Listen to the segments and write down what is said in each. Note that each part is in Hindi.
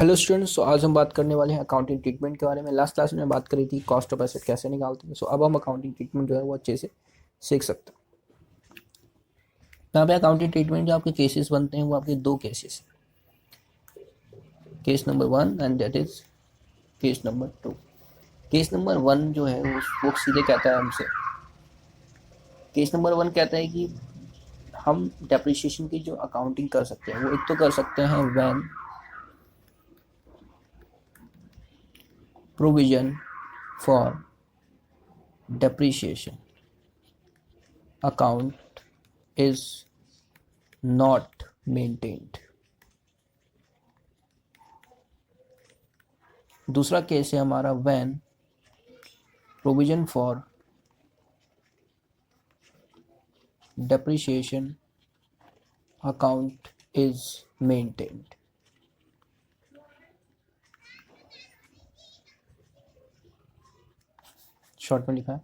Hello students. आज हम बात करने वाले हैं अकाउंटिंग ट्रीटमेंट के बारे में। लास्ट क्लास में बात करी थी कॉस्ट ऑफ एसेट कैसे निकालते हैं। अब हम अकाउंटिंग ट्रीटमेंट जो है वो अच्छे से सीख सकते हैं। यहाँ पे अकाउंटिंग ट्रीटमेंट जो आपके केसेस बनते हैं वो आपके दो cases, case number 1 and that is case number 2। Case number 1 जो है वो सीधे कहता है हमसे, केस नंबर 1 कहता है कि हम डेप्रिसिएशन की जो अकाउंटिंग कर सकते हैं वो एक तो कर सकते हैं when provision for depreciation account is not maintained। दूसरा केस है हमारा when provision for depreciation account is maintained। Short में लिखा है।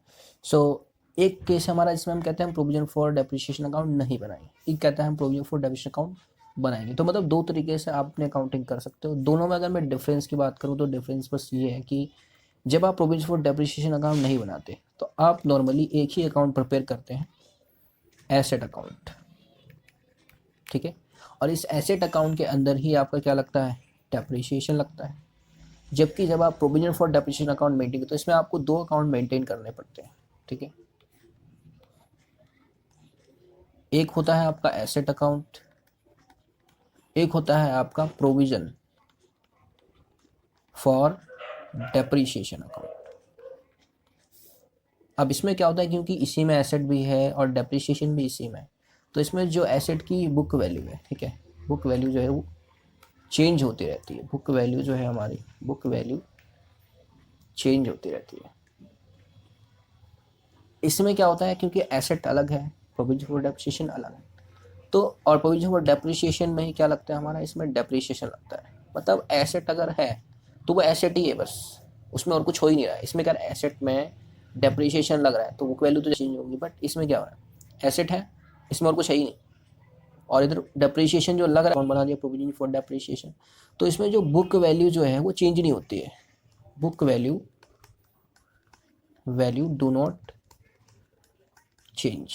एक केस हमारा जिसमें हम कहते हैं हम प्रोविजन फॉर डेप्रिसिएशन अकाउंट नहीं बनाएंगे, एक कहता है हम प्रोविजन फॉर डेप्रिसिएशन अकाउंट बनाएंगे। तो मतलब दो तरीके से आप अपने अकाउंटिंग कर सकते हो। दोनों में अगर मैं डिफरेंस की बात करूँ तो डिफरेंस बस ये है कि जब आप प्रोविजन फॉर डेप्रिसिएशन अकाउंट नहीं बनाते तो आप नॉर्मली एक ही अकाउंट प्रिपेयर करते हैं, एसेट अकाउंट, ठीक है। और इस एसेट अकाउंट के अंदर ही आपका क्या लगता है, डेप्रिसिएशन लगता है। जबकि जब आप provision for depreciation account maintain करते हो तो इसमें आपको दो अकाउंट मेंटेन करने पड़ते हैं, ठीक है। एक होता है आपका एसेट अकाउंट, एक होता है आपका प्रोविजन फॉर डेप्रिसिएशन अकाउंट। अब इसमें क्या होता है, क्योंकि इसी में एसेट भी है और डेप्रिसिएशन भी इसी में है, तो इसमें जो एसेट की बुक वैल्यू है, ठीक है, बुक वैल्यू जो है वो चेंज होती रहती है। बुक वैल्यू जो है हमारी, बुक वैल्यू चेंज होती रहती है। इसमें क्या होता है, क्योंकि एसेट अलग है, प्रोविजन फॉर डेप्रिसिएशन अलग है, तो और प्रोविजन फॉर डेप्रिसिएशन में ही क्या लगता है हमारा, इसमें डेप्रिसिएशन लगता है। मतलब एसेट अगर है तो वो एसेट ही है बस, उसमें और कुछ हो ही नहीं रहा है। इसमें अगर एसेट में डेप्रिसिएशन लग रहा है तो बुक वैल्यू तो चेंज होगी, बट इसमें क्या हो रहा है, एसेट है, इसमें और कुछ है ही नहीं, और इधर डेप्रिसिएशन जो लग रहा है कौन बना दिया, प्रोविजन फॉर डेप्रिसिएशन। तो इसमें जो बुक वैल्यू जो है वो चेंज नहीं होती है। Book value do not change,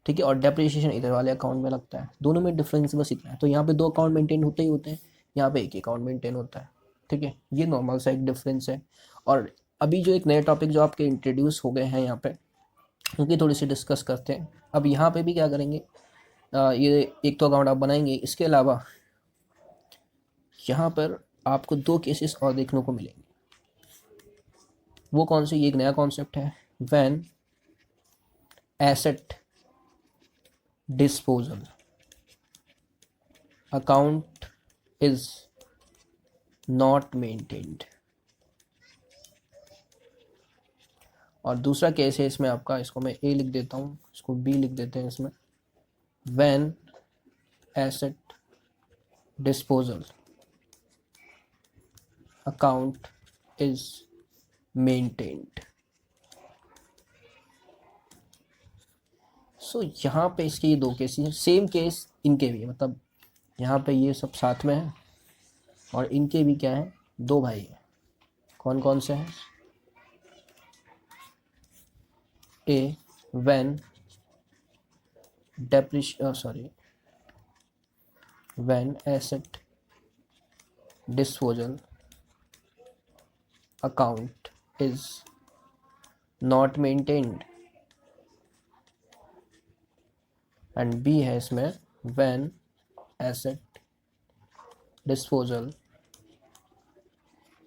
ठीक है। और डेप्रिसिएशन इधर वाले अकाउंट में लगता है। दोनों में डिफरेंस बस इतना है। तो यहाँ पे दो अकाउंट मेंटेन होते ही होते हैं, यहाँ पे एक ही अकाउंट मेंटेन होता है, ठीक है। ये नॉर्मल सा एक डिफरेंस है। और अभी जो एक नए टॉपिक जो आपके इंट्रोड्यूस हो गए हैं यहाँ पे, उनकी थोड़ी सी डिस्कस करते हैं। अब यहाँ पे भी क्या करेंगे, ये एक तो अकाउंट आप बनाएंगे, इसके अलावा यहाँ पर आपको दो केसेस और देखने को मिलेंगे। वो कौन से, ये एक नया कॉन्सेप्ट है, when asset disposal account is not maintained. और दूसरा केस है इसमें आपका, इसको मैं ए लिख देता हूँ, इसको बी लिख देते हैं इसमें, when asset disposal account is maintained. So यहाँ पे इसके ये दो केसेस हैं, सेम केस इनके भी है। मतलब यहाँ पे ये सब साथ में है और इनके भी क्या है, दो भाई हैं। कौन कौन से हैं, A when when asset disposal account is not maintained, and B है इसमें when asset disposal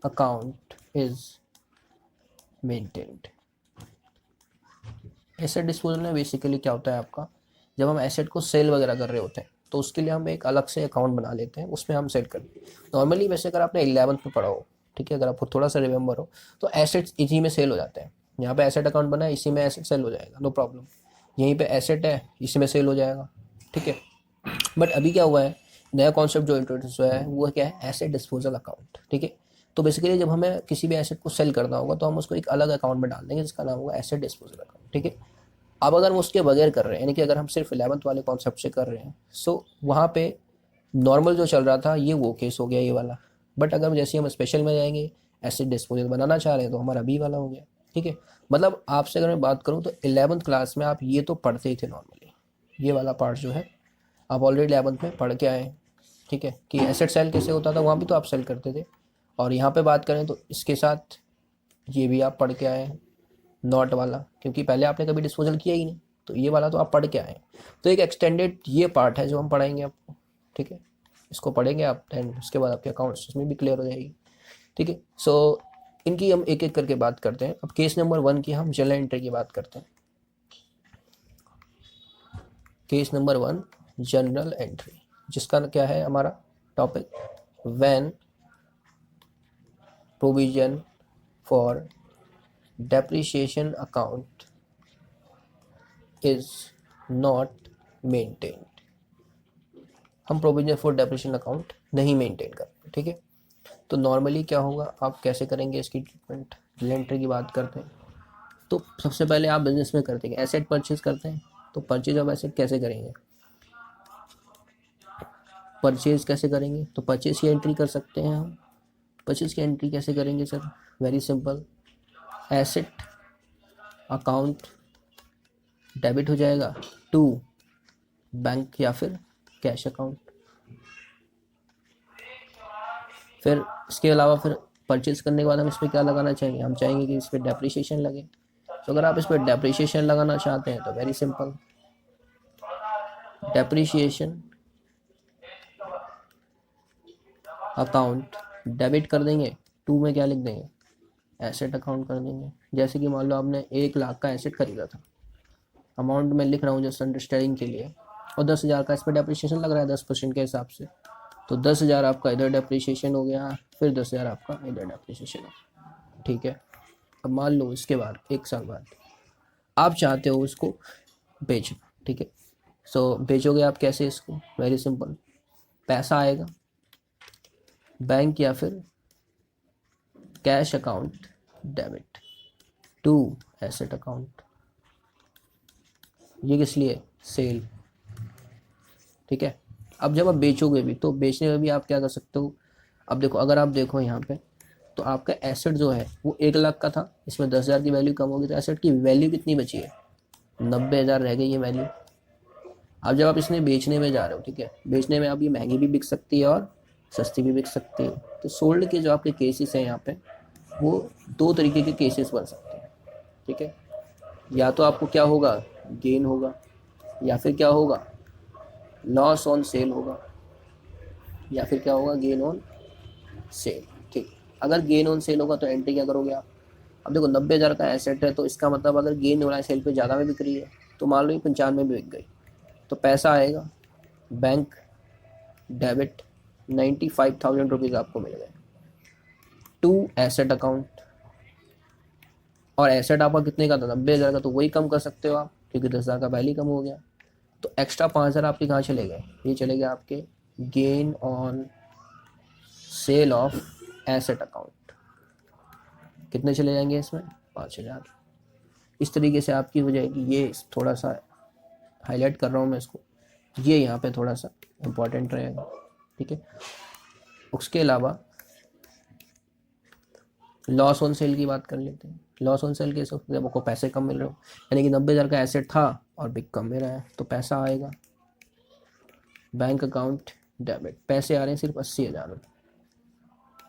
account is maintained. Asset disposal में बेसिकली क्या होता है आपका, जब हम एसेट को सेल वगैरह कर रहे होते हैं तो उसके लिए हम एक अलग से अकाउंट बना लेते हैं, उसमें हम सेल करते हैं। नॉर्मली वैसे अगर आपने 11th में पढ़ा हो, ठीक है, अगर आपको थोड़ा सा रिमेंबर हो, तो एसेट्स इसी में सेल हो जाते हैं। यहाँ पे एसेट अकाउंट बना है, इसी में एसेट सेल हो जाएगा, नो प्रॉब्लम। यहीं पे एसेट है, इसी में सेल हो जाएगा, ठीक है। बट अभी क्या हुआ है, नया कॉन्सेप्ट जो इंट्रोड्यूस हुआ है वो क्या है, एसेट डिस्पोजल अकाउंट, ठीक है। तो बेसिकली जब हमें किसी भी एसेट को सेल करना होगा तो हम उसको एक अलग अकाउंट में डाल देंगे जिसका नाम होगा एसेट डिस्पोजल अकाउंट, ठीक है। अब अगर हम उसके बगैर कर रहे हैं, यानी कि अगर हम सिर्फ 11th वाले कॉन्सेप्ट से कर रहे हैं, सो वहाँ पे नॉर्मल जो चल रहा था ये वो केस हो गया ये वाला, बट अगर जैसे हम स्पेशल में जाएंगे एसिड डिस्पोजल बनाना चाह रहे हैं तो हमारा बी वाला हो गया। ठीक है, मतलब आपसे अगर मैं बात करूँ तो 11th क्लास में आप ये तो पढ़ते ही थे नॉर्मली, ये वाला पार्ट जो है आप ऑलरेडी 11th में पढ़ के आए हैं। ठीक है, कि एसिड सेल कैसे होता था वहाँ भी तो आप सेल करते थे, और यहाँ पे बात करें तो इसके साथ ये भी आप पढ़ के आए हैं नॉट वाला, क्योंकि पहले आपने कभी डिस्पोजल किया ही नहीं, तो ये वाला तो आप पढ़ के आए हैं। तो एक एक्सटेंडेड ये पार्ट है जो हम पढ़ाएंगे आपको। ठीक है, इसको पढ़ेंगे आप, देन उसके बाद आपके अकाउंट्स उसमें भी क्लियर हो जाएगी। ठीक है, सो इनकी हम एक एक करके बात करते हैं। अब केस नंबर 1 की हम जर्नल एंट्री की बात करते हैं। केस नंबर 1 जर्नल एंट्री, जिसका क्या है हमारा topic, when provision for depreciation account is not maintained. हम प्रोविजन फॉर डेप्रिसिएशन अकाउंट नहीं मेंटेन करते। ठीक है, तो नॉर्मली क्या होगा, आप कैसे करेंगे इसकी ट्रीटमेंट, जर्नल एंट्री की बात करते हैं। तो सबसे पहले आप बिजनेस में करते हैं एसेट परचेज करते हैं, तो परचेज ऑफ एसेट कैसे करेंगे, परचेज कैसे करेंगे, तो परचेज की एंट्री कर सकते हैं हम। परचेज की एंट्री कैसे करेंगे sir, very simple, asset account debit हो जाएगा टू बैंक या फिर कैश अकाउंट। फिर इसके अलावा फिर परचेज करने के बाद हम इस पर क्या लगाना चाहेंगे, हम चाहेंगे कि इस पर डेप्रिसिएशन लगे। तो अगर आप इस पर डेप्रिसिएशन लगाना चाहते हैं तो very simple, depreciation account debit कर देंगे, टू में क्या लिख देंगे, एसेट अकाउंट कर देंगे। जैसे कि मान लो आपने 1 लाख का एसेट खरीदा था, अमाउंट में लिख रहा हूँ जस्ट अंडरस्टैंडिंग के लिए, और 10,000 का इस पर डेप्रिसिएशन लग रहा है 10% के हिसाब से, तो 10,000 आपका इधर डेप्रिसिएशन हो गया, फिर 10,000 आपका इधर डेप्रिसिएशन हो। ठीक है, अब मान लो इसके बाद 1 साल बाद आप चाहते हो उसको बेचना। ठीक है, सो बेचोगे आप कैसे इसको, वेरी सिंपल, पैसा आएगा बैंक या फिर cash account debit to asset account. ये किस लिए, सेल। ठीक है, अब जब आप बेचोगे भी तो बेचने में भी आप क्या कर सकते हो, अब देखो अगर आप देखो यहाँ पे तो आपका एसेट जो है वो 1 लाख का था, इसमें 10,000 की वैल्यू कम होगी, तो एसेट की वैल्यू कितनी बची है, 90,000 रह गई ये वैल्यू। अब जब आप इसने बेचने में जा रहे हो, ठीक है, बेचने में आप ये महंगी भी बिक सकती है और सस्ती भी बिक सकती है। तो सोल्ड के जो आपके केसेस हैं यहाँ पे वो 2 तरीके के केसेस बन सकते हैं। ठीक है, या तो आपको क्या होगा, गेन होगा, या फिर क्या होगा, लॉस ऑन सेल होगा, या फिर क्या होगा, गेन ऑन सेल। ठीक, अगर गेन ऑन सेल होगा तो एंट्री क्या करोगे आप, अब देखो 90,000 का एसेट है, तो इसका मतलब अगर गेन हो रहा है सेल पे ज़्यादा में बिक रही है, तो मान लो ये 95 में बिक गई, तो पैसा आएगा बैंक डेबिट 95,000 रुपीज़ आपको मिल गए टू एसेट अकाउंट। और एसेट आपका कितने का था, 90,000 का, तो वही कम कर सकते हो आप, क्योंकि 10,000 का वैल्यू कम हो गया, तो एक्स्ट्रा 5,000 आपके कहाँ चले गए, ये चले गए आपके gain on sale of asset account. कितने चले जाएंगे इसमें, 5,000। इस तरीके से आपकी हो जाएगी, ये थोड़ा सा हाईलाइट कर रहा हूँ मैं इसको, ये यहाँ पे थोड़ा सा इम्पोर्टेंट रहेगा। ठीक है, उसके अलावा लॉस ऑन सेल की बात कर लेते हैं। लॉस ऑन सेल केस जब आपको पैसे कम मिल रहे हो, यानी कि 90,000 का एसेट था और बिक कम मिल रहा है, तो पैसा आएगा बैंक अकाउंट डेबिट, पैसे आ रहे हैं सिर्फ 80,000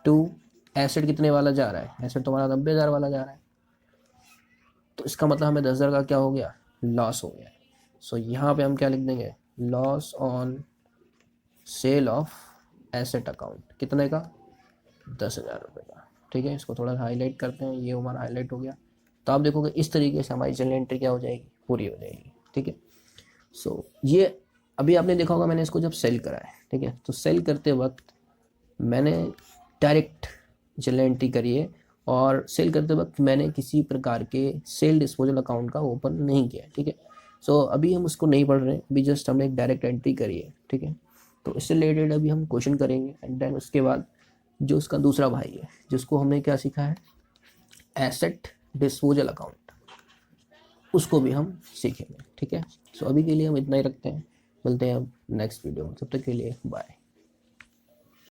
टू एसेट कितने वाला जा रहा है, एसेट तुम्हारा 90,000 वाला जा रहा है, तो इसका मतलब हमें 10,000 का क्या हो गया, लॉस हो गया। सो यहाँ पे हम क्या लिख देंगे, loss on sale of asset account, कितने का, 10,000 रुपये का। ठीक है, इसको थोड़ा हाईलाइट करते हैं, ये हमारा हाईलाइट हो गया। तो आप देखोगे इस तरीके से हमारी जर्नल एंट्री क्या हो जाएगी, पूरी हो जाएगी। ठीक है, सो ये अभी आपने देखा होगा मैंने इसको जब सेल करा है, ठीक है, तो सेल करते वक्त मैंने डायरेक्ट जर्नल एंट्री करी है, और सेल करते वक्त मैंने किसी प्रकार के सेल डिस्पोजल अकाउंट का ओपन नहीं किया। ठीक है, सो अभी हम उसको नहीं पढ़ रहे हैं, अभी जस्ट हमने एक डायरेक्ट एंट्री करी है। ठीक है, तो इससे रिलेटेड अभी हम क्वेश्चन करेंगे, एंड देन उसके बाद जो उसका दूसरा भाई है जिसको हमने क्या सीखा है, एसेट डिस्पोजल अकाउंट, उसको भी हम सीखेंगे। ठीक है, सो अभी के लिए हम इतना ही रखते हैं, मिलते हैं अब नेक्स्ट वीडियो में, तब तक के लिए बाय।